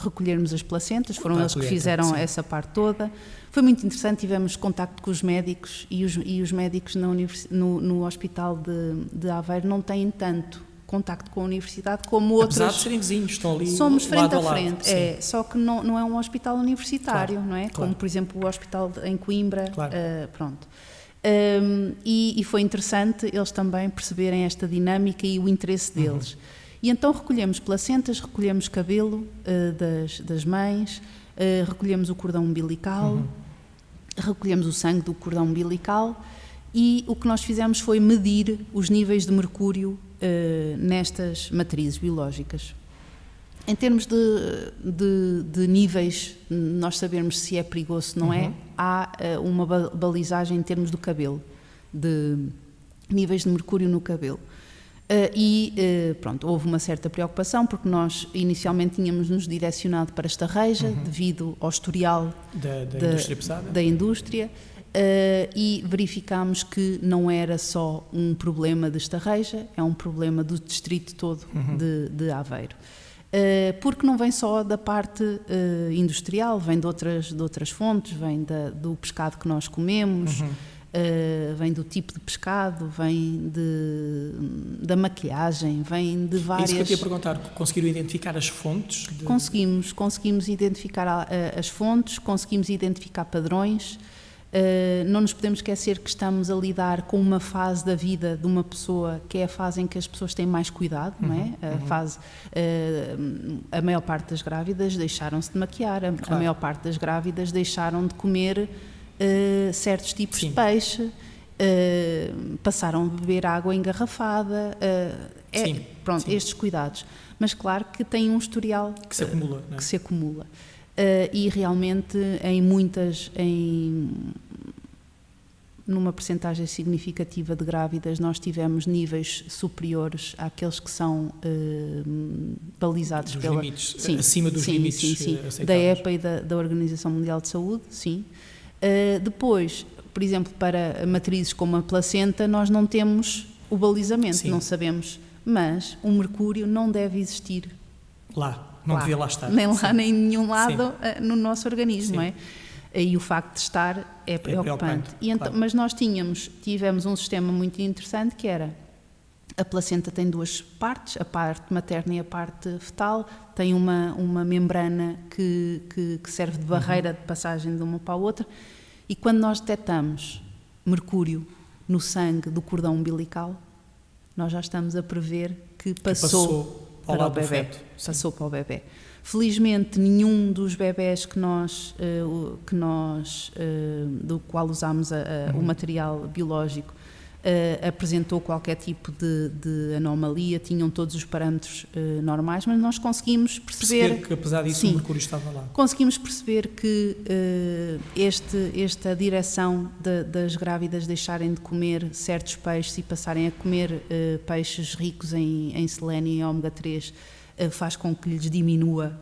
recolhermos as placentas, foram eles que fizeram essa parte toda. Foi muito interessante, tivemos contacto com os médicos e os médicos no Hospital de Aveiro não têm tanto contacto com a universidade como outros. Apesar de serem vizinhos, estão ali somos frente lado a frente, só que não é um hospital universitário, não é? Claro. Como, por exemplo, o hospital em Coimbra, claro. Pronto. E foi interessante eles também perceberem esta dinâmica e o interesse deles. E então recolhemos placentas, recolhemos cabelo das mães, recolhemos o cordão umbilical, recolhemos o sangue do cordão umbilical e o que nós fizemos foi medir os níveis de mercúrio nestas matrizes biológicas. Em termos de níveis, nós sabermos se é perigoso, se não é, há uma balizagem em termos do cabelo, de níveis de mercúrio no cabelo. Pronto, houve uma certa preocupação, porque nós inicialmente tínhamos-nos direcionado para Estarreja, devido ao historial da indústria, e verificámos que não era só um problema de Estarreja, é um problema do distrito todo de Aveiro. Porque não vem só da parte industrial, vem de outras fontes, vem do pescado que nós comemos, vem do tipo de pescado, vem da maquilhagem, vem de várias... É isso que eu te ia perguntar, conseguiram identificar as fontes? Conseguimos identificar as fontes, conseguimos identificar padrões. Não nos podemos esquecer que estamos a lidar com uma fase da vida de uma pessoa que é a fase em que as pessoas têm mais cuidado, não é? A maior parte das grávidas deixaram-se de maquiar, a maior parte das grávidas deixaram de comer certos tipos de peixe, passaram a beber água engarrafada, pronto, estes cuidados. Mas claro que tem um historial que se acumula, não é? Que se acumula. E realmente numa percentagem significativa de grávidas nós tivemos níveis superiores àqueles que são balizados dos limites, acima dos limites aceitáveis. Da EPA e da Organização Mundial de Saúde, sim. Depois, por exemplo, para matrizes como a placenta, nós não temos o balizamento, não sabemos, mas o mercúrio não deve existir lá. Não devia lá estar. Nem lá, nem em nenhum lado no nosso organismo, não é? E o facto de estar é preocupante. E então, claro. Mas nós tivemos um sistema muito interessante que era: a placenta tem duas partes, a parte materna e a parte fetal, tem uma membrana que serve de barreira de passagem de uma para a outra, e quando nós detectamos mercúrio no sangue do cordão umbilical, nós já estamos a prever que passou para o bebê. Passou para o bebê. Felizmente, nenhum dos bebés do qual usámos o material biológico apresentou qualquer tipo de anomalia, tinham todos os parâmetros normais, mas nós conseguimos perceber que apesar disso, sim, o mercúrio estava lá. Conseguimos perceber que esta direção das grávidas deixarem de comer certos peixes e passarem a comer peixes ricos em selênio e ômega 3 faz com que lhes diminua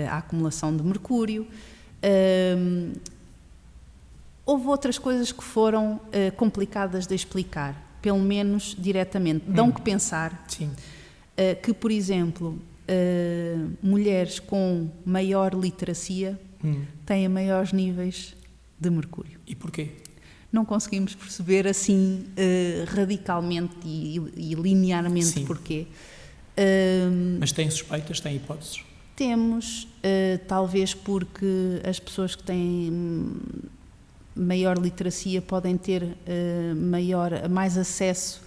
a acumulação de mercúrio. Houve outras coisas que foram complicadas de explicar, pelo menos diretamente. Dão que pensar. Sim. Que, por exemplo, mulheres com maior literacia têm maiores níveis de mercúrio. E porquê? Não conseguimos perceber assim radicalmente e linearmente, sim, porquê. Mas têm suspeitas, têm hipóteses? Temos, talvez porque as pessoas que têm maior literacia podem ter mais acesso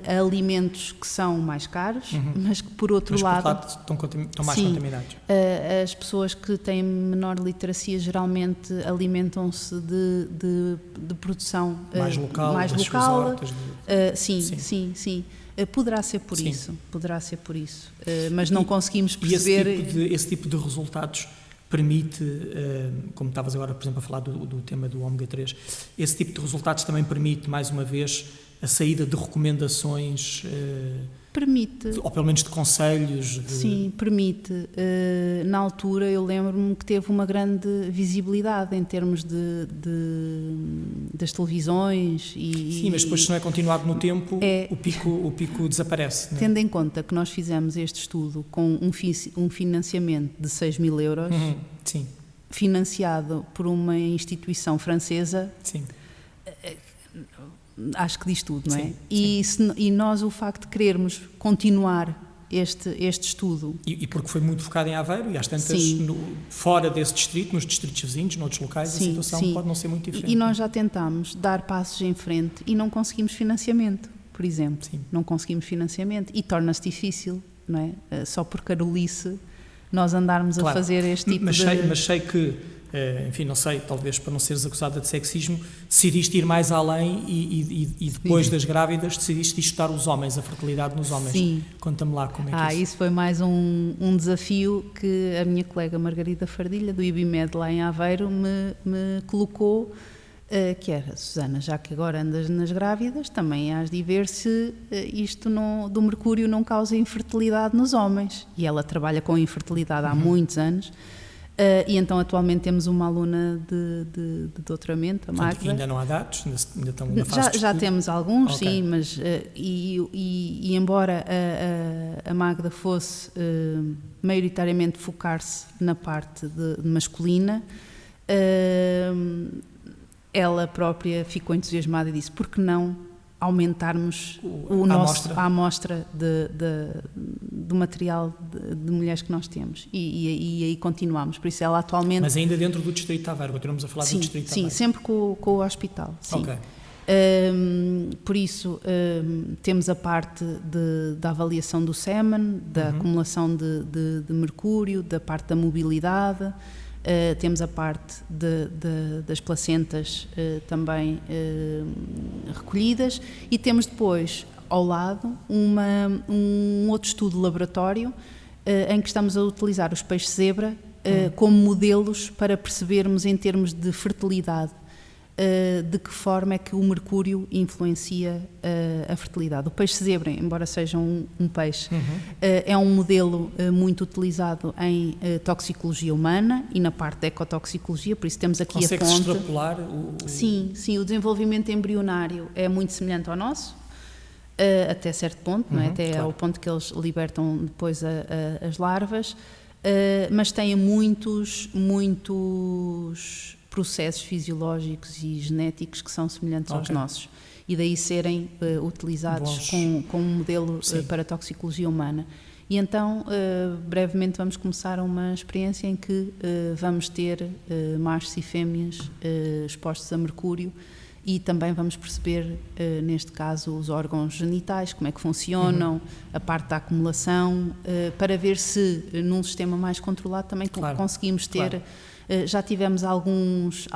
a alimentos que são mais caros, mas que por outro lado estão mais contaminados. As pessoas que têm menor literacia geralmente alimentam-se de produção mais local. Hortas, sim. Poderá ser por isso, mas não conseguimos perceber. Esse tipo de resultados permite, como estavas agora, por exemplo, a falar do tema do ômega 3, esse tipo de resultados também permite, mais uma vez, a saída de recomendações, permite, ou pelo menos de conselhos? Sim, permite. Na altura eu lembro-me que teve uma grande visibilidade em termos das televisões. Sim, mas depois, se não é continuado no tempo, o pico desaparece. Não é? Tendo em conta que nós fizemos este estudo com um financiamento de 6.000 euros, sim, financiado por uma instituição francesa, sim, acho que diz tudo, não é? Sim. E nós, o facto de querermos continuar este estudo... E porque foi muito focado em Aveiro, e às tantas, fora desse distrito, nos distritos vizinhos, noutros locais, a situação pode não ser muito diferente. E nós já tentámos dar passos em frente e não conseguimos financiamento, por exemplo. Sim. Não conseguimos financiamento e torna-se difícil, não é? Só por carolice nós andarmos a fazer este tipo mas sei que... enfim, não sei, talvez para não seres acusada de sexismo, decidiste ir mais além e depois das grávidas decidiste estudar os homens, a fertilidade nos homens. Sim. Conta-me lá como é que isso foi mais um desafio que a minha colega Margarida Fardilha, do IBIMED lá em Aveiro, me colocou, que era: Susana, já que agora andas nas grávidas, também has de ver se isto do mercúrio não causa infertilidade nos homens. E ela trabalha com infertilidade há muitos anos. E então atualmente temos uma aluna de doutoramento, a Magda. Ainda não há dados? Ainda estão na fase já temos alguns, okay. Sim, mas e embora a Magda fosse maioritariamente focar-se na parte de masculina, ela própria ficou entusiasmada e disse: por que não aumentarmos a amostra do material de mulheres que nós temos, e aí continuamos. Por isso ela atualmente... Mas ainda dentro do Distrito de Aveiro, continuamos a falar do Distrito de Aveiro? Sim, sempre com o hospital, sim. Okay. Por isso temos a parte da avaliação do sêmen, da acumulação de mercúrio, da parte da mobilidade. Temos a parte das placentas também recolhidas, e temos depois ao lado um outro estudo de laboratório em que estamos a utilizar os peixes zebra como modelos para percebermos, em termos de fertilidade, de que forma é que o mercúrio influencia a fertilidade. O peixe zebra, embora seja um peixe, é um modelo muito utilizado em toxicologia humana e na parte da ecotoxicologia, por isso temos aqui a fonte. Consegue-se extrapolar? Sim, o desenvolvimento embrionário é muito semelhante ao nosso, até certo ponto, não é? Até ao ponto que eles libertam depois as larvas. mas têm muitos processos fisiológicos e genéticos que são semelhantes aos nossos, e daí serem utilizados com um modelo para toxicologia humana. E então, brevemente vamos começar uma experiência em que vamos ter machos e fêmeas expostos a mercúrio, e também vamos perceber, neste caso, os órgãos genitais, como é que funcionam, a parte da acumulação, para ver se num sistema mais controlado também conseguimos ter... Já tivemos alguns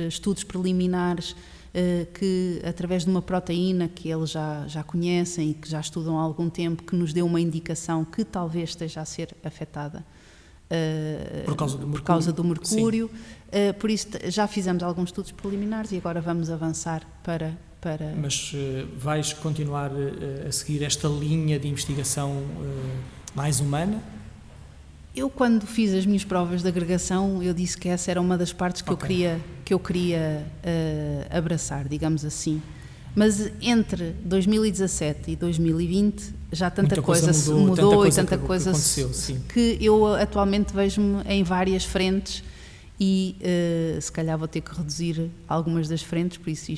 estudos preliminares que, através de uma proteína que eles já conhecem e que já estudam há algum tempo, que nos deu uma indicação que talvez esteja a ser afetada por causa do mercúrio. Por isso já fizemos alguns estudos preliminares e agora vamos avançar para... Mas vais continuar a seguir esta linha de investigação mais humana? Eu, quando fiz as minhas provas de agregação, eu disse que essa era uma das partes que eu queria abraçar, digamos assim. Mas entre 2017 e 2020 já tanta coisa mudou e tanta coisa aconteceu, que eu atualmente vejo-me em várias frentes e se calhar vou ter que reduzir algumas das frentes, por isso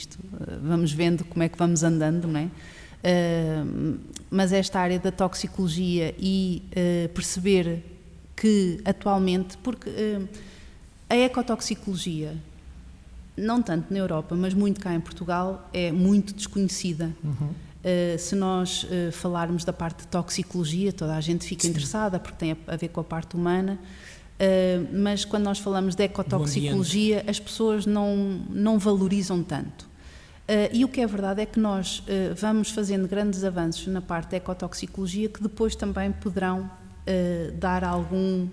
vamos vendo como é que vamos andando, não é? Mas esta área da toxicologia e perceber que atualmente, porque a ecotoxicologia, não tanto na Europa, mas muito cá em Portugal, é muito desconhecida. Se nós falarmos da parte de toxicologia, toda a gente fica interessada, porque tem a ver com a parte humana, mas quando nós falamos de ecotoxicologia, as pessoas não valorizam tanto. E o que é verdade é que nós vamos fazendo grandes avanços na parte da ecotoxicologia que depois também poderão dar algum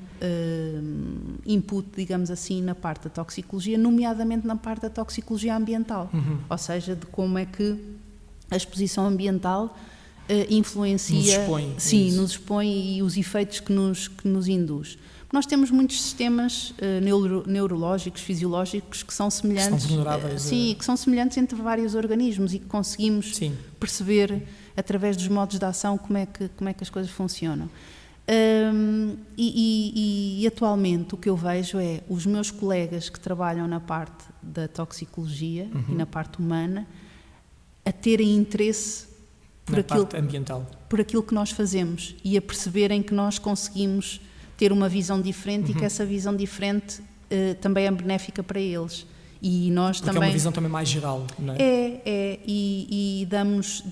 input, digamos assim, na parte da toxicologia, nomeadamente na parte da toxicologia ambiental, ou seja, de como é que a exposição ambiental influencia, nos expõe e os efeitos que nos induz. Nós temos muitos sistemas neurológicos, fisiológicos que são semelhantes, que são semelhantes entre vários organismos e que conseguimos perceber através dos modos de ação como é que as coisas funcionam. E atualmente o que eu vejo é os meus colegas que trabalham na parte da toxicologia e na parte humana a terem interesse por aquilo que nós fazemos e a perceberem que nós conseguimos ter uma visão diferente e que essa visão diferente também é benéfica para eles. E nós porque também é uma visão também mais geral, não é? E damos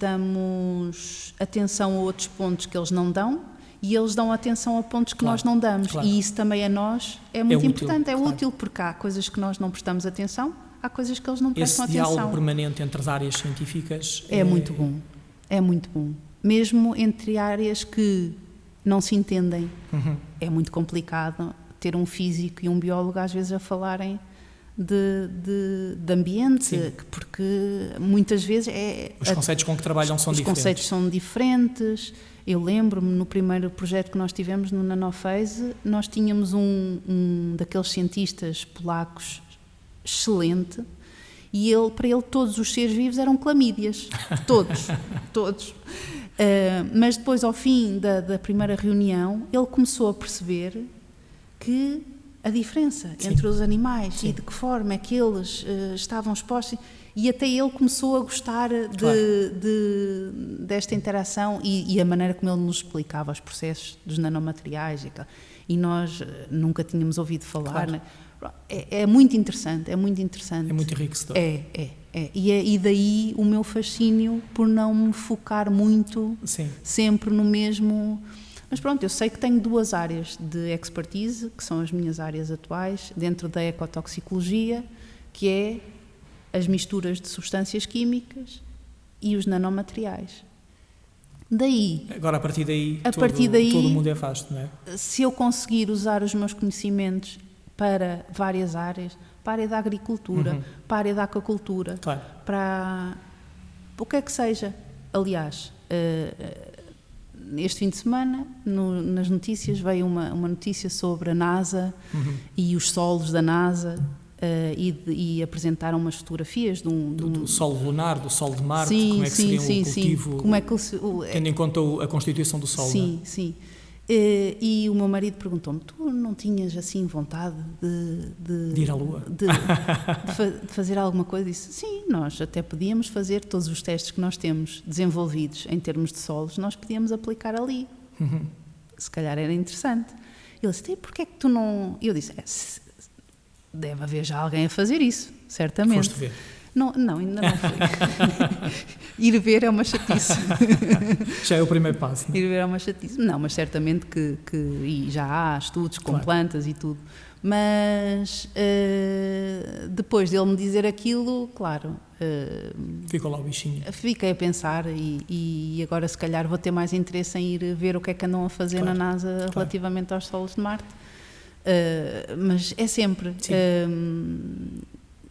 atenção a outros pontos que eles não dão, e eles dão atenção a pontos que nós não damos. E isso também a nós é muito importante, útil, porque há coisas que nós não prestamos atenção, há coisas que eles não prestam atenção. Esse diálogo permanente entre as áreas científicas é muito bom, é muito bom. Mesmo entre áreas que não se entendem, é muito complicado ter um físico e um biólogo às vezes a falarem de ambiente, porque muitas vezes os conceitos com que trabalham são diferentes. Os conceitos são diferentes. Eu lembro-me, no primeiro projeto que nós tivemos no Nanophase, nós tínhamos um daqueles cientistas polacos excelente, e para ele todos os seres vivos eram clamídias, todos. Mas depois, ao fim da primeira reunião, ele começou a perceber que a diferença entre os animais e de que forma é que eles estavam expostos, e até ele começou a gostar desta interação e a maneira como ele nos explicava os processos dos nanomateriais, e nós nunca tínhamos ouvido falar. Né? É muito interessante, é muito enriquecedor. E daí o meu fascínio por não me focar muito sempre no mesmo. Mas pronto, eu sei que tenho duas áreas de expertise, que são as minhas áreas atuais, dentro da ecotoxicologia, que é as misturas de substâncias químicas e os nanomateriais. Agora, a partir daí todo o mundo é vasto, não é? Se eu conseguir usar os meus conhecimentos para várias áreas, para a área da agricultura, para a área da aquacultura, para o que é que seja. Aliás, este fim de semana, nas notícias, veio uma notícia sobre a NASA e os solos da NASA, e apresentaram umas fotografias do solo lunar, do solo de Marte, como é que seria o cultivo, como é que tendo em conta a constituição do solo. Sim. E o meu marido perguntou-me, tu não tinhas assim vontade de ir à Lua? De fazer alguma coisa? Eu disse, sim, nós até podíamos fazer todos os testes que nós temos desenvolvidos em termos de solos, nós podíamos aplicar ali. Se calhar era interessante. Ele disse, porquê é que tu não... Eu disse, deve haver já alguém a fazer isso, certamente. Foste ver? Não, ainda não fui. Ir ver é uma chatice. Já é o primeiro passo, não é? Ir ver é uma chatice. Não, mas certamente que e já há estudos com plantas e tudo. Mas depois dele me dizer aquilo, claro... Ficou lá o bichinho. Fiquei a pensar e agora se calhar vou ter mais interesse em ir ver o que é que andam a fazer na NASA relativamente aos solos de Marte. Mas é sempre...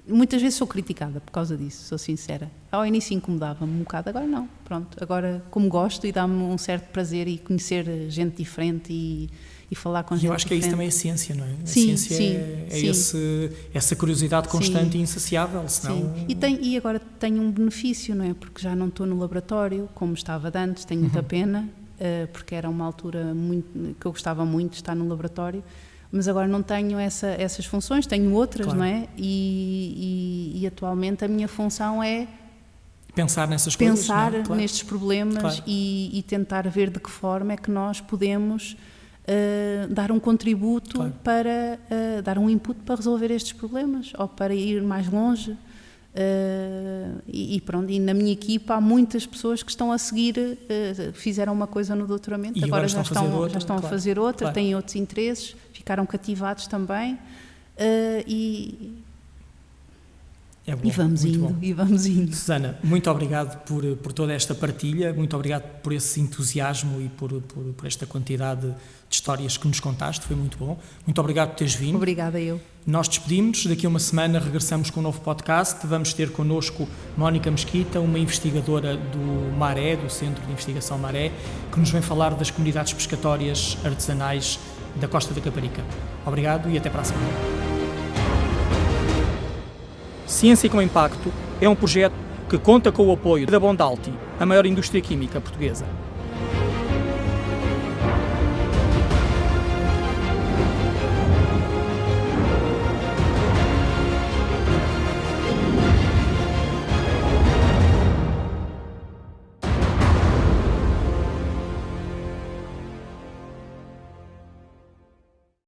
Muitas vezes sou criticada por causa disso, sou sincera. Ao início incomodava-me um bocado, agora não, pronto. Agora, como gosto e dá-me um certo prazer e conhecer gente diferente e falar com gente diferente. E eu acho que é isso também a ciência, não é? A sim, ciência essa curiosidade constante e insaciável, senão... Sim. E agora tenho um benefício, não é? Porque já não estou no laboratório, como estava de antes, tenho muita pena, porque era uma altura que eu gostava muito de estar no laboratório. Mas agora não tenho essas funções, tenho outras, não é? E atualmente a minha função é pensar nessas coisas, pensar nestes problemas e tentar ver de que forma é que nós podemos dar um contributo para dar um input para resolver estes problemas ou para ir mais longe. Pronto, e na minha equipa há muitas pessoas que estão a seguir, fizeram uma coisa no doutoramento, agora já estão a fazer outra, têm outros interesses, ficaram cativados também, e vamos indo. Susana, muito obrigado por toda esta partilha, muito obrigado por esse entusiasmo e por esta quantidade de histórias que nos contaste, foi muito bom. Muito obrigado por teres vindo. Obrigada eu. Nós despedimos, daqui a uma semana regressamos com um novo podcast, vamos ter connosco Mónica Mesquita, uma investigadora do Maré, do Centro de Investigação Maré, que nos vem falar das comunidades pescatórias artesanais da Costa da Caparica. Obrigado e até para a semana. Ciência com Impacto é um projeto que conta com o apoio da Bondalti, a maior indústria química portuguesa.